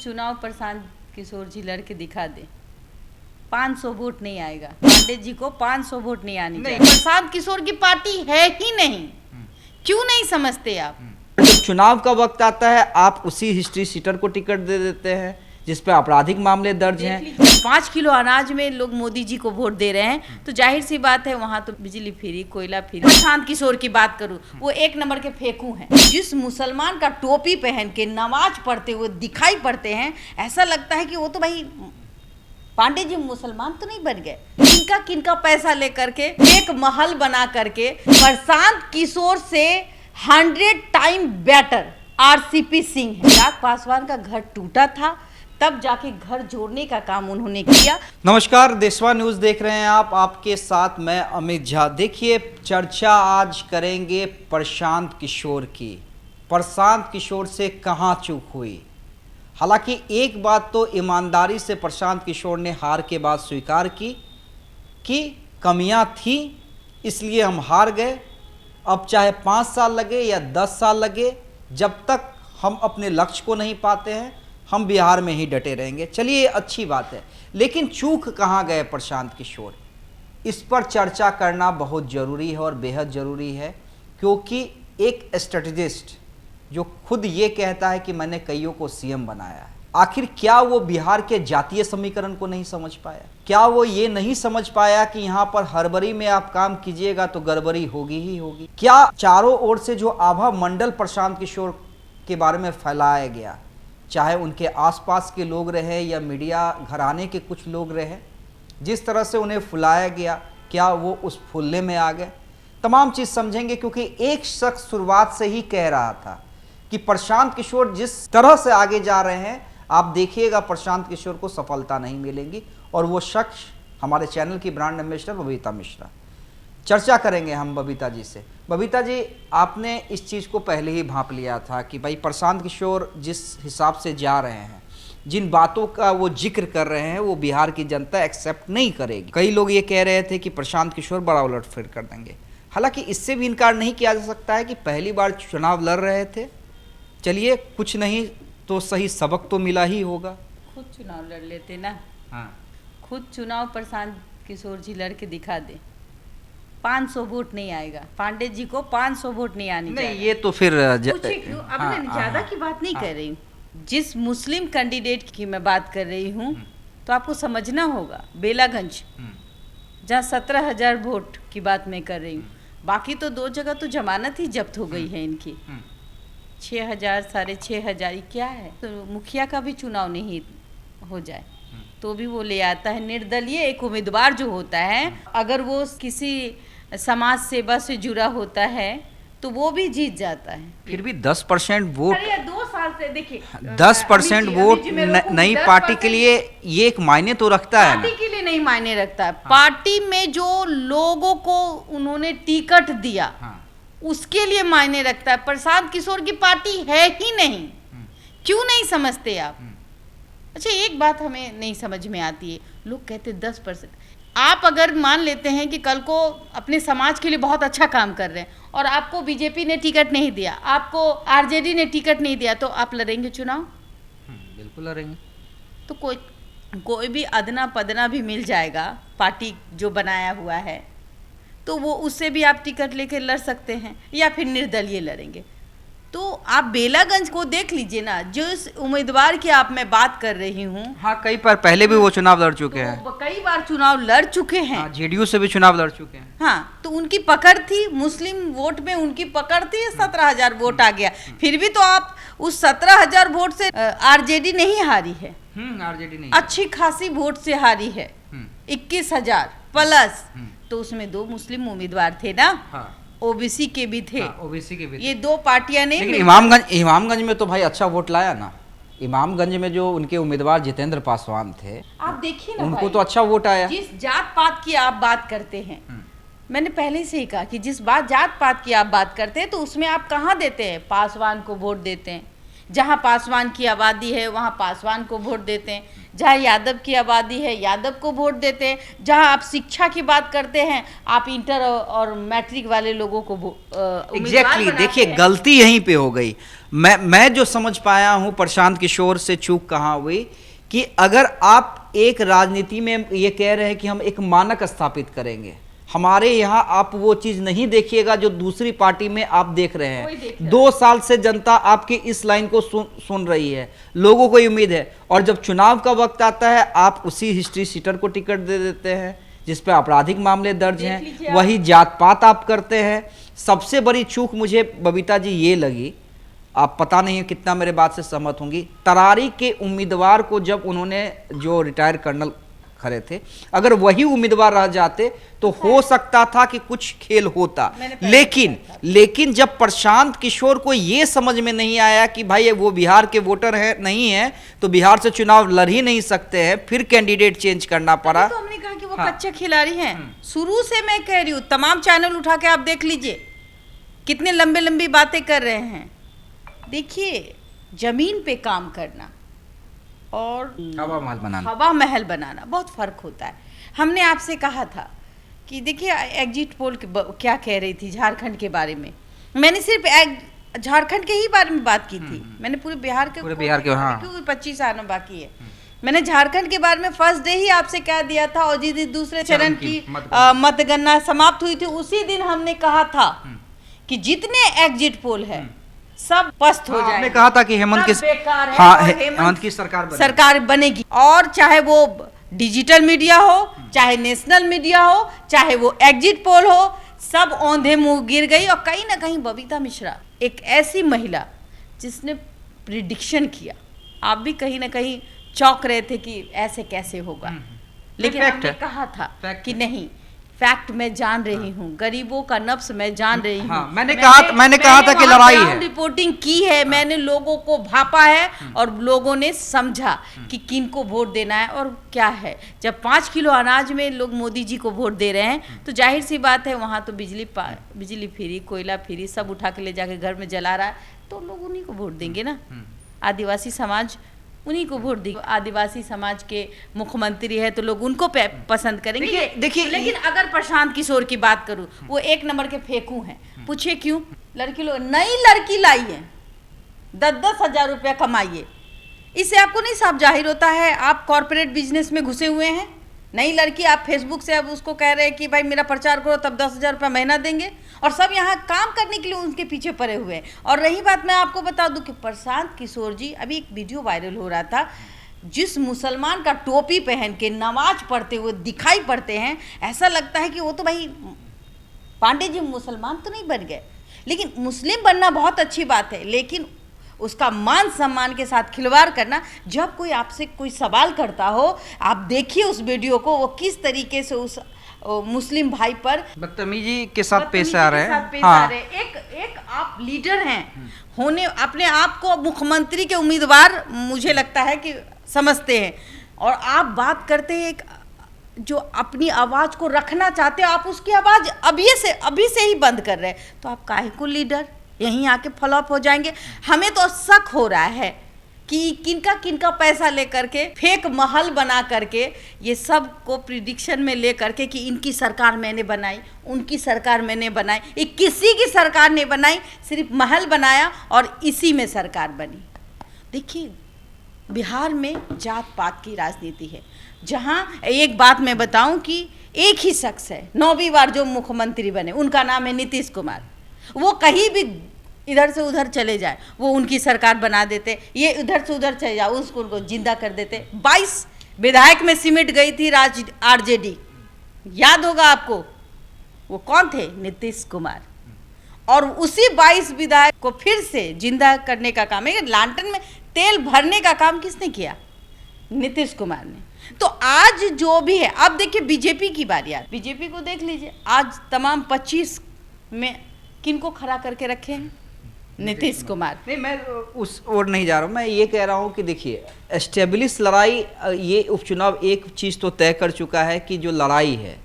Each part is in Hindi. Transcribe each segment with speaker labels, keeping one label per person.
Speaker 1: चुनाव प्रशांत किशोर जी लड़के दिखा दे, 500 वोट नहीं आएगा। पांडे जी को 500 वोट नहीं आनी चाहिए। प्रशांत किशोर की पार्टी है ही नहीं। क्यों नहीं समझते आप?
Speaker 2: जब चुनाव का वक्त आता है आप उसी हिस्ट्री सीटर को टिकट दे देते हैं जिस पे आपराधिक मामले दर्ज हैं।
Speaker 1: 5 किलो अनाज में लोग मोदी जी को वोट दे रहे हैं तो जाहिर सी बात है वहां तो बिजली फ्री, कोयला फ्री। प्रशांत किशोर की बात करूं, वो एक नंबर के फेंकू हैं। जिस मुसलमान का टोपी पहन के नमाज पढ़ते हुए दिखाई पड़ते हैं, ऐसा लगता है कि वो तो भाई पांडे जी मुसलमान तो नहीं बन गए। किनका किनका पैसा लेकर के एक महल बना करके प्रशांत किशोर से 100 टाइम बेटर आरसीपी सिंह है। चिराग पासवान का घर टूटा था, तब जाके घर जोड़ने का काम उन्होंने किया।
Speaker 2: नमस्कार, देशवा न्यूज देख रहे हैं आप, आपके साथ मैं अमित झा। देखिए, चर्चा आज करेंगे प्रशांत किशोर की। प्रशांत किशोर से कहां चूक हुई? हालांकि एक बात तो ईमानदारी से प्रशांत किशोर ने हार के बाद स्वीकार की कि कमियां थी, इसलिए हम हार गए। अब चाहे 5 साल लगे या 10 साल लगे, जब तक हम अपने लक्ष्य को नहीं पाते हैं हम बिहार में ही डटे रहेंगे। चलिए, अच्छी बात है, लेकिन चूक कहाँ गए प्रशांत किशोर? इस पर चर्चा करना बहुत ज़रूरी है और बेहद ज़रूरी है, क्योंकि एक स्ट्रेटेजिस्ट जो खुद ये कहता है कि मैंने कईयों को सीएम बनाया है, आखिर क्या वो बिहार के जातीय समीकरण को नहीं समझ पाया? क्या वो ये नहीं समझ पाया कि यहाँ पर हड़बड़ी में आप काम कीजिएगा तो गड़बड़ी होगी ही होगी? क्या चारों ओर से जो आभा मंडल प्रशांत किशोर के बारे में फैलाया गया, चाहे उनके आसपास के लोग रहे या मीडिया घराने के कुछ लोग रहे, जिस तरह से उन्हें फुलाया गया, क्या वो उस फुल्ले में आ गए? तमाम चीज़ समझेंगे, क्योंकि एक शख्स शुरुआत से ही कह रहा था कि प्रशांत किशोर जिस तरह से आगे जा रहे हैं, आप देखिएगा प्रशांत किशोर को सफलता नहीं मिलेगी। और वो शख्स हमारे चैनल की ब्रांड एम्बेसडर बबीता मिश्रा। चर्चा करेंगे हम बबीता जी से। बबीता जी, आपने इस चीज़ को पहले ही भांप लिया था कि भाई प्रशांत किशोर जिस हिसाब से जा रहे हैं, जिन बातों का वो जिक्र कर रहे हैं, वो बिहार की जनता एक्सेप्ट नहीं करेगी। कई लोग ये कह रहे थे कि प्रशांत किशोर बड़ा उलटफेर कर देंगे। हालांकि इससे भी इनकार नहीं किया जा सकता है कि पहली बार चुनाव लड़ रहे थे। चलिए, कुछ नहीं तो सही सबक तो मिला ही होगा।
Speaker 1: खुद चुनाव लड़ लेते ना।
Speaker 2: हाँ,
Speaker 1: खुद चुनाव प्रशांत किशोर जी लड़ के दिखा दे, 500 वोट नहीं आएगा। पांडे जी को 500 वोट नहीं आनी चाहिए।
Speaker 2: नहीं, ये तो फिर
Speaker 1: अब मैं ज्यादा की बात नहीं कर रही हूँ। जिस मुस्लिम कैंडिडेट की मैं बात कर रही हूँ, तो आपको समझना होगा, बेलागंज जहाँ 17,000 वोट की बात मैं कर रही हूँ। बाकी तो 2 जगह तो जमानत ही जब्त हो गई है इनकी। 6,000 6,500 क्या है? तो मुखिया का भी चुनाव नहीं हो जाए तो भी वो ले आता है। निर्दलीय एक उम्मीदवार जो होता है, अगर वो किसी समाज सेवा से जुड़ा होता है तो वो भी जीत जाता है।
Speaker 2: फिर भी 10% वोट,
Speaker 1: अरे 2 साल से देखिए
Speaker 2: 10% वोट नई पार्टी के लिए ये एक मायने तो रखता है।
Speaker 1: पार्टी के लिए नहीं मायने रखता है। पार्टी में जो लोगों को उन्होंने टिकट दिया, उसके लिए मायने रखता है। प्रशांत किशोर की पार्टी है ही नहीं। क्यों नहीं समझते आप? अच्छा, एक बात हमें नहीं समझ में आती है, लोग कहते 10%। आप अगर मान लेते हैं कि कल को अपने समाज के लिए बहुत अच्छा काम कर रहे हैं और आपको बीजेपी ने टिकट नहीं दिया, आपको आरजेडी ने टिकट नहीं दिया, तो आप लड़ेंगे चुनाव?
Speaker 2: बिल्कुल लड़ेंगे।
Speaker 1: तो कोई भी अदना पदना भी मिल जाएगा पार्टी जो बनाया हुआ है, तो वो उससे भी आप टिकट लेके लड़ सकते हैं, या फिर निर्दलीय लड़ेंगे। तो आप बेलागंज को देख लीजिए ना, जिस उम्मीदवार की आप मैं बात कर रही हूँ।
Speaker 2: हाँ, कई बार पहले भी वो चुनाव लड़ चुके हैं।
Speaker 1: तो कई बार चुनाव लड़ चुके हैं।
Speaker 2: हाँ, जेडीयू से भी चुनाव लड़ चुके हैं।
Speaker 1: हाँ, तो उनकी पकड़ थी, मुस्लिम वोट में उनकी पकड़ थी। 17,000 वोट आ गया, फिर भी तो आप उस 17,000 वोट से आरजेडी नहीं हारी है।
Speaker 2: आरजेडी नहीं,
Speaker 1: अच्छी खासी वोट से हारी है। 21,000 प्लस, तो उसमें 2 मुस्लिम उम्मीदवार थे ना।
Speaker 2: हाँ,
Speaker 1: ओबीसी के भी थे।
Speaker 2: ओबीसी के भी।
Speaker 1: ये 2 पार्टियां नहीं।
Speaker 2: लेकिन इमामगंज में तो भाई अच्छा वोट लाया ना। इमामगंज में जो उनके उम्मीदवार जितेंद्र पासवान थे,
Speaker 1: आप देखिए ना,
Speaker 2: उनको तो अच्छा वोट आया।
Speaker 1: जिस जात पात की आप बात करते हैं, मैंने पहले से ही कहा कि जिस जात पात की आप बात करते हैं, तो उसमें आप कहाँ देते हैं? पासवान को वोट देते हैं। जहाँ पासवान की आबादी है वहाँ पासवान को वोट देते हैं, जहाँ यादव की आबादी है यादव को वोट देते हैं, जहाँ आप शिक्षा की बात करते हैं आप इंटर और मैट्रिक वाले लोगों को
Speaker 2: एग्जैक्टली देखिए गलती यहीं पे हो गई। मैं जो समझ पाया हूँ प्रशांत किशोर से चूक कहाँ हुई कि अगर आप एक राजनीति में ये कह रहे हैं कि हम एक मानक स्थापित करेंगे, हमारे यहाँ आप वो चीज नहीं देखिएगा जो दूसरी पार्टी में आप देख रहे हैं। 2 साल से जनता आपकी इस लाइन को सुन रही है, लोगों को उम्मीद है, और जब चुनाव का वक्त आता है आप उसी हिस्ट्री सीटर को टिकट दे देते हैं जिस पे आपराधिक मामले दर्ज हैं, वही जात पात आप करते हैं। सबसे बड़ी चूक मुझे बबीता जी ये लगी, आप पता नहीं कितना मेरे बात से सहमत होंगी, तरारी के उम्मीदवार को जब उन्होंने जो रिटायर्ड कर्नल खड़े थे, अगर वही उम्मीदवार रह जाते तो हो सकता था कि कुछ खेल होता। लेकिन जब प्रशांत किशोर को ये समझ में नहीं आया कि भाई वो बिहार के वोटर है नहीं है तो बिहार से चुनाव लड़ ही नहीं सकते हैं, फिर कैंडिडेट चेंज करना पड़ा।
Speaker 1: तो हमने कहा कि वो कच्चे खिलाड़ी हैं। शुरू से मैं कह रही हूँ, तमाम चैनल उठा के आप देख लीजिए कितने लंबी बातें कर रहे हैं। देखिए जमीन पे काम करना और हवा महल बनाना बहुत फर्क होता है। हमने आपसे कहा था कि देखिए एग्जिट पोल क्या कह रही थी झारखंड के बारे में, मैंने सिर्फ झारखंड के ही बारे में बात की थी, मैंने पूरे बिहार के क्योंकि 25 आना बाकी है। मैंने झारखंड के बारे में फर्स्ट डे ही आपसे कह दिया था, और जिस दिन दूसरे चरण की मतगणना समाप्त हुई थी उसी दिन हमने कहा था कि जितने एग्जिट पोल है सब पस्त हो जाएंगे।
Speaker 2: आपने कहा था कि हेमंत की सरकार बनेगी,
Speaker 1: और चाहे वो डिजिटल मीडिया हो, चाहे नेशनल मीडिया हो, चाहे वो एग्जिट पोल हो, सब औंधे मुंह गिर गई। और कहीं ना कहीं बबीता मिश्रा एक ऐसी महिला जिसने प्रिडिक्शन किया, आप भी कहीं ना कहीं चौंक रहे थे कि ऐसे कैसे होगा, लेकिन हमने कहा था कि नहीं, फैक्ट मैं जान रही हूँ, गरीबों का नफ्स मैं जान रही हूँ।
Speaker 2: मैंने कहा था कि लड़ाई है,
Speaker 1: रिपोर्टिंग की है, मैंने लोगों को भापा है और लोगों ने समझा कि किन को वोट देना है और क्या है। जब 5 किलो अनाज में लोग मोदी जी को वोट दे रहे हैं तो जाहिर सी बात है वहाँ तो बिजली फ्री, कोयला फ्री, सब उठा के ले जाके घर में जला रहा है, तो लोग उन्हीं को वोट देंगे ना। आदिवासी समाज उन्हीं को वोट दी, आदिवासी समाज के मुख्यमंत्री है तो लोग उनको पसंद करेंगे।
Speaker 2: देखिए
Speaker 1: लेकिन अगर प्रशांत किशोर की बात करूं, वो 1 नंबर के फेंकू हैं। पूछिए क्यों? नई लड़की लाई है, 10-10 हजार रुपया कमाइए, इससे आपको नहीं साफ जाहिर होता है आप कॉर्पोरेट बिजनेस में घुसे हुए हैं। नई लड़की, आप फेसबुक से अब उसको कह रहे हैं कि भाई मेरा प्रचार करो, तब 10,000 रुपया महीना देंगे, और सब यहाँ काम करने के लिए उनके पीछे पड़े हुए हैं। और रही बात, मैं आपको बता दूं कि प्रशांत किशोर जी, अभी एक वीडियो वायरल हो रहा था, जिस मुसलमान का टोपी पहन के नमाज पढ़ते हुए दिखाई पड़ते हैं, ऐसा लगता है कि वो तो भाई पांडे जी मुसलमान तो नहीं बन गए। लेकिन मुस्लिम बनना बहुत अच्छी बात है, लेकिन उसका मान सम्मान के साथ खिलवाड़ करना, जब कोई आपसे कोई सवाल करता हो, आप देखिए उस वीडियो को, वो किस तरीके से उस मुस्लिम भाई पर
Speaker 2: बदतमीजी के साथ पेश आ रहे हैं।
Speaker 1: एक आप लीडर हैं, होने अपने आप को मुख्यमंत्री के उम्मीदवार मुझे लगता है कि समझते हैं, और आप बात करते हैं एक जो अपनी आवाज को रखना चाहते हो, आप उसकी आवाज अभी से ही बंद कर रहे हैं, तो आप काहे को लीडर यहीं आके फ्लॉप हो जाएंगे। हमें तो शक हो रहा है कि किनका पैसा लेकर के फेक महल बना करके ये सब को प्रिडिक्शन में लेकर के कि इनकी सरकार मैंने बनाई, उनकी सरकार मैंने बनाई, ये किसी की सरकार नहीं बनाई, सिर्फ महल बनाया और इसी में सरकार बनी। देखिए बिहार में जात पात की राजनीति है, जहां एक बात मैं बताऊं कि एक ही शख्स है 9वीं बार जो मुख्यमंत्री बने, उनका नाम है नीतीश कुमार। वो कहीं भी इधर से उधर चले जाए वो उनकी सरकार बना देते, ये इधर से उधर चले जाए उसको उनको जिंदा कर देते। 22 विधायक में सिमट गई थी आरजेडी, याद होगा आपको, वो कौन थे? नीतीश कुमार। और उसी 22 विधायक को फिर से जिंदा करने का काम है, लालटेन में तेल भरने का काम किसने किया? नीतीश कुमार ने। तो आज जो भी है, अब देखिए बीजेपी की बारी है, बीजेपी को देख लीजिए, आज तमाम 25 में किनको खड़ा करके रखे हैं? नीतीश कुमार।
Speaker 2: नहीं, मैं उस ओर नहीं जा रहा हूँ, मैं ये कह रहा हूँ कि देखिए एस्टेब्लिश लड़ाई, ये उपचुनाव एक चीज़ तो तय कर चुका है कि जो लड़ाई है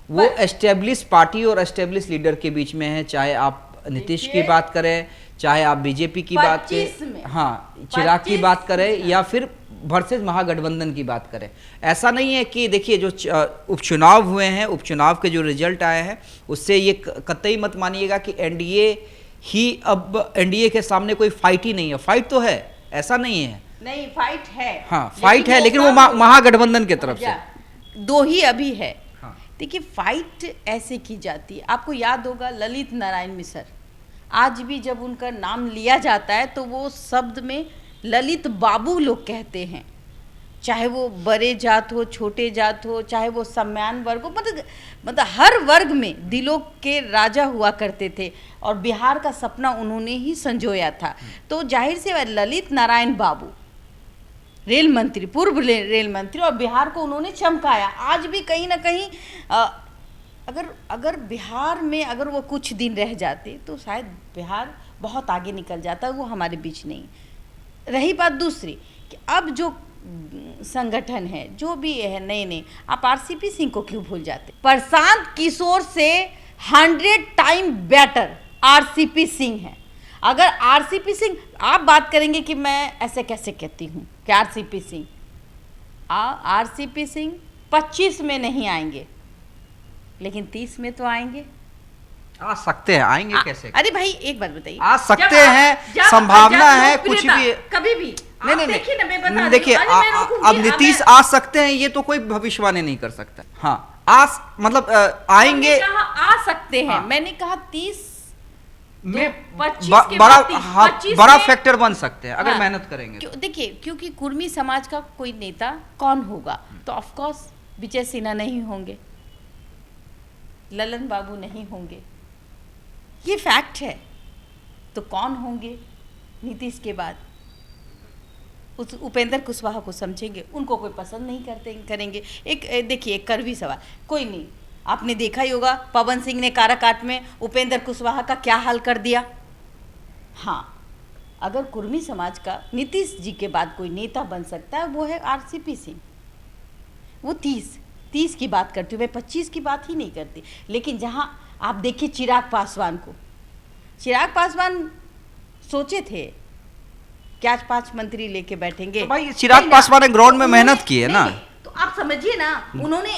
Speaker 2: वो एस्टेब्लिश पार्टी और एस्टेब्लिश लीडर के बीच में है, चाहे आप नीतीश की बात करें, चाहे आप बीजेपी की बात
Speaker 1: 25 में।
Speaker 2: करें, हाँ चिराग की
Speaker 1: 25
Speaker 2: बात करें या फिर वर्सेस महागठबंधन की बात करें। ऐसा नहीं है कि देखिए जो उपचुनाव हुए हैं, उपचुनाव के जो रिजल्ट आए हैं उससे ये कतई मत मानिएगा कि एनडीए ही, अब एनडीए के सामने कोई फाइट ही नहीं है। फाइट तो है, ऐसा नहीं है,
Speaker 1: नहीं फाइट है,
Speaker 2: हाँ फाइट है, लेकिन वो महागठबंधन की तरफ से
Speaker 1: दो ही अभी है।
Speaker 2: हाँ।
Speaker 1: देखिए फाइट ऐसे की जाती है, आपको याद होगा ललित नारायण मिश्र, आज भी जब उनका नाम लिया जाता है तो वो शब्द में ललित बाबू लोग कहते हैं, चाहे वो बड़े जात हो, छोटे जात हो, चाहे वो सम्मान वर्ग हो, मतलब हर वर्ग में दिलों के राजा हुआ करते थे और बिहार का सपना उन्होंने ही संजोया था। तो जाहिर से ललित नारायण बाबू रेल मंत्री, पूर्व रेल मंत्री, और बिहार को उन्होंने चमकाया। आज भी कहीं ना कहीं अगर बिहार में अगर वो कुछ दिन रह जाते तो शायद बिहार बहुत आगे निकल जाता, वो हमारे बीच नहीं। रही बात दूसरी कि अब जो संगठन है, जो भी है नए, आप आरसीपी सिंह को क्यों भूल जाते? प्रशांत किशोर से 100 टाइम बेटर आरसीपी सिंह है। अगर आरसीपी सिंह, आप बात करेंगे कि मैं ऐसे कैसे कहती हूँ कि आरसीपी सिंह 25 में नहीं आएंगे, लेकिन 30 में तो आएंगे।
Speaker 2: आ सकते हैं, आएंगे कैसे?
Speaker 1: अरे भाई एक बात बताइए,
Speaker 2: आ सकते हैं, संभावना है, कुछ भी
Speaker 1: कभी भी
Speaker 2: नहीं
Speaker 1: देखिए ना, मैं बता रही हूँ,
Speaker 2: देखिए अब नीतीश आ सकते हैं, ये तो कोई भविष्यवाणी नहीं कर सकता। हाँ मतलब आएंगे,
Speaker 1: आ सकते हैं।
Speaker 2: हाँ।
Speaker 1: मैंने कहा 30
Speaker 2: में
Speaker 1: 25 के
Speaker 2: बड़ा,
Speaker 1: बाद 30,
Speaker 2: हाँ
Speaker 1: 25
Speaker 2: बड़ा
Speaker 1: में-
Speaker 2: फैक्टर बन सकते हैं अगर
Speaker 1: हाँ।
Speaker 2: मेहनत करेंगे तो।
Speaker 1: देखिए क्योंकि कुर्मी समाज का कोई नेता कौन होगा, तो ऑफ कोर्स विजय सिन्हा नहीं होंगे, ललन बाबू नहीं होंगे, ये फैक्ट है। तो कौन होंगे नीतीश के बाद? उस उपेंद्र कुशवाहा को समझेंगे, उनको कोई पसंद नहीं करेंगे। एक देखिए, एक करवी सवाल, कोई नहीं, आपने देखा ही होगा पवन सिंह ने काराकाट में उपेंद्र कुशवाहा का क्या हाल कर दिया। हाँ, अगर कुर्मी समाज का नीतीश जी के बाद कोई नेता बन सकता है वो है आरसीपी सिंह। वो 30 की बात करती हूँ, मैं 25 की बात ही नहीं करती। लेकिन जहाँ आप देखिए चिराग पासवान को, चिराग पासवान सोचे थे कि आज 5 मंत्री लेके बैठेंगे।
Speaker 2: तो भाई चिराग पासवान ने ग्राउंड में मेहनत की है ना,
Speaker 1: तो आप समझिए ना, उन्होंने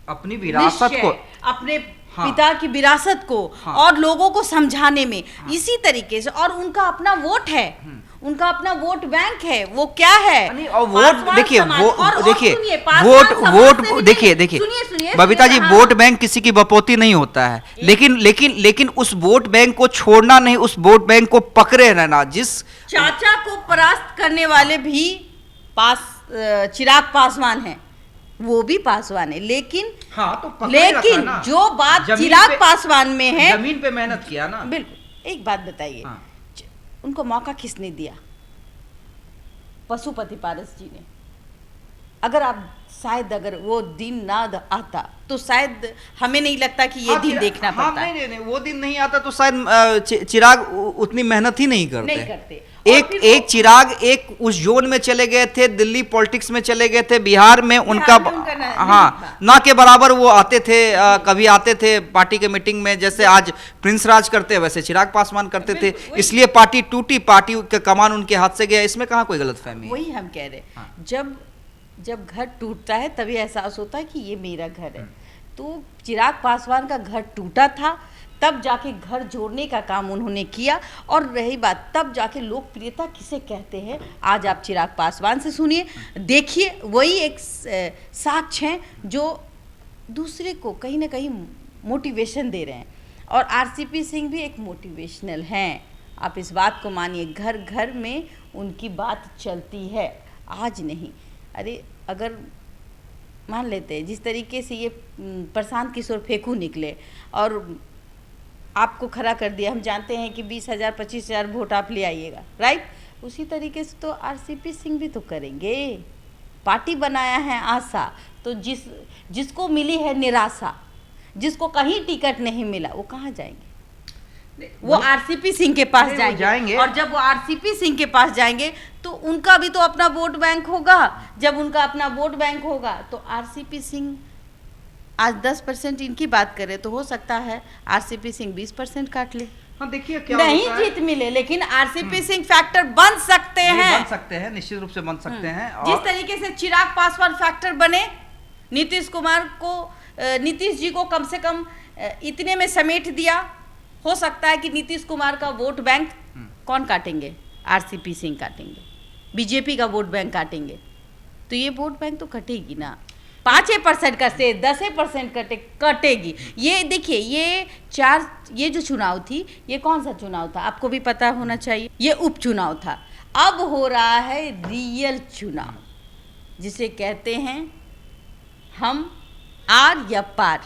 Speaker 2: अपनी विरासत को,
Speaker 1: अपने
Speaker 2: हाँ।
Speaker 1: पिता की विरासत को,
Speaker 2: हाँ।
Speaker 1: और लोगों को समझाने में, इसी तरीके से, और उनका अपना वोट है, उनका अपना वोट बैंक है। वो क्या है?
Speaker 2: और वोट देखिए, वो देखिए
Speaker 1: वोट
Speaker 2: देखिए बबीता जी, वोट बैंक किसी की बपौती नहीं होता है, लेकिन उस वोट बैंक को छोड़ना नहीं, उस वोट बैंक को पकड़े रहना। जिस
Speaker 1: चाचा को परास्त करने वाले भी चिराग पासवान हैं, वो भी पासवान है, लेकिन
Speaker 2: हाँ तो पकड़े रखा ना।
Speaker 1: जो बात चिराग पासवान में है,
Speaker 2: जमीन पे मेहनत किया ना।
Speaker 1: बिल्कुल। एक बात बताइए,
Speaker 2: हाँ।
Speaker 1: उनको मौका किसने दिया? पशुपति पारस जी ने। अगर आप शायद अगर वो दिन ना आता तो शायद हमें नहीं लगता कि ये दिन देखना पड़ता।
Speaker 2: नहीं, वो दिन नहीं आता तो शायद चिराग उतनी मेहनत ही नहीं करते। एक चिराग एक उस जोन में चले गए थे, दिल्ली पॉलिटिक्स में चले गए थे, बिहार में उनका हाँ ना के बराबर वो आते थे, कभी आते थे पार्टी के मीटिंग में, जैसे आज प्रिंस राज करते हैं वैसे चिराग पासवान करते थे, इसलिए पार्टी टूटी, पार्टी का कमान उनके हाथ से गया। इसमें कहाँ कोई गलतफहमी है?
Speaker 1: वही हम कह रहे, जब घर टूटता है तभी एहसास होता है कि ये मेरा घर है। तो चिराग पासवान का घर टूटा था, तब जाके घर जोड़ने का काम उन्होंने किया। और रही बात, तब जाके लोकप्रियता किसे कहते हैं, आज आप चिराग पासवान से सुनिए, देखिए, वही एक साक्ष्य हैं जो दूसरे को कहीं ना कहीं मोटिवेशन दे रहे हैं। और आरसीपी सिंह भी एक मोटिवेशनल हैं, आप इस बात को मानिए, घर घर में उनकी बात चलती है, आज नहीं। अरे अगर मान लेते हैं जिस तरीके से ये प्रशांत किशोर फेंकू निकले और आपको खड़ा कर दिया, हम जानते हैं कि 20,000 25,000 वोट आप ले आइएगा, राइट? उसी तरीके से तो आरसीपी सिंह भी तो करेंगे। पार्टी बनाया है आशा, तो जिसको मिली है निराशा, जिसको कहीं टिकट नहीं मिला, वो कहाँ जाएंगे? वो आरसीपी सिंह के पास जाएंगे। और जब वो आरसीपी सिंह के पास जाएंगे तो उनका भी तो अपना वोट बैंक होगा। जब उनका अपना वोट बैंक होगा तो आरसीपी सिंह आज 10% इनकी बात करें तो हो सकता है आरसीपी सिंह 20% काट ले।
Speaker 2: हाँ देखिए क्या
Speaker 1: नहीं
Speaker 2: होता है।
Speaker 1: जीत मिले, लेकिन आरसीपी सिंह फैक्टर बन सकते
Speaker 2: नहीं,
Speaker 1: हैं।
Speaker 2: बन सकते हैं, निश्चित रूप से बन सकते हैं।
Speaker 1: जिस
Speaker 2: और
Speaker 1: तरीके से चिराग पासवान फैक्टर बने, नीतीश कुमार को, नीतीश जी को कम से कम इतने में समेट दिया। हो सकता है कि नीतीश कुमार का वोट बैंक कौन काटेंगे? आरसीपी सिंह काटेंगे, बीजेपी का वोट बैंक काटेंगे। तो ये वोट बैंक तो कटेगी ना, 5% का से 10% कटेगी। ये देखिए, ये जो चुनाव थी, ये कौन सा चुनाव था आपको भी पता होना चाहिए, ये उपचुनाव था। अब हो रहा है रियल चुनाव, जिसे कहते हैं हम आर या पार।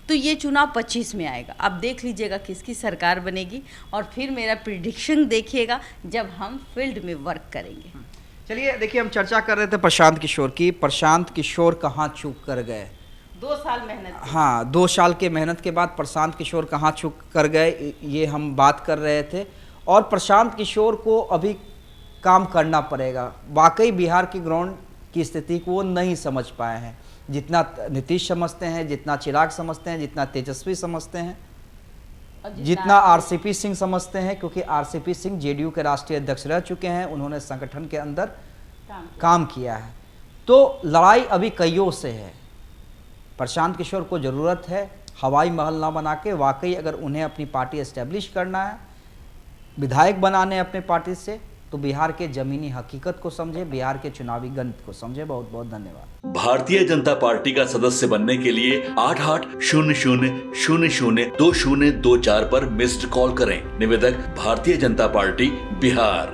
Speaker 1: तो ये चुनाव 25 में आएगा। अब देख लीजिएगा किसकी सरकार बनेगी, और फिर मेरा प्रिडिक्शन देखिएगा जब हम फील्ड में वर्क करेंगे।
Speaker 2: चलिए देखिए, हम चर्चा कर रहे थे प्रशांत किशोर की। प्रशांत किशोर कहाँ चूक कर गए?
Speaker 1: 2 साल मेहनत।
Speaker 2: हाँ, 2 साल के मेहनत के बाद प्रशांत किशोर कहाँ चूक कर गए, ये हम बात कर रहे थे। और प्रशांत किशोर को अभी काम करना पड़ेगा। वाकई बिहार की ग्राउंड की स्थिति को वो नहीं समझ पाए हैं, जितना नीतीश समझते हैं, जितना चिराग समझते हैं, जितना तेजस्वी समझते हैं, जितना आरसीपी सिंह समझते हैं। क्योंकि आरसीपी सिंह जेडीयू के राष्ट्रीय अध्यक्ष रह चुके हैं, उन्होंने संगठन के अंदर काम किया है। तो लड़ाई अभी कईयों से है। प्रशांत किशोर को ज़रूरत है हवाई महल ना बना के, वाकई अगर उन्हें अपनी पार्टी एस्टेब्लिश करना है, विधायक बनाने अपने पार्टी से, तो बिहार के जमीनी हकीकत को समझे, बिहार के चुनावी गणित को समझे। बहुत बहुत धन्यवाद।
Speaker 3: भारतीय जनता पार्टी का सदस्य बनने के लिए 8800002024 पर मिस्ड कॉल करें। निवेदक भारतीय जनता पार्टी बिहार।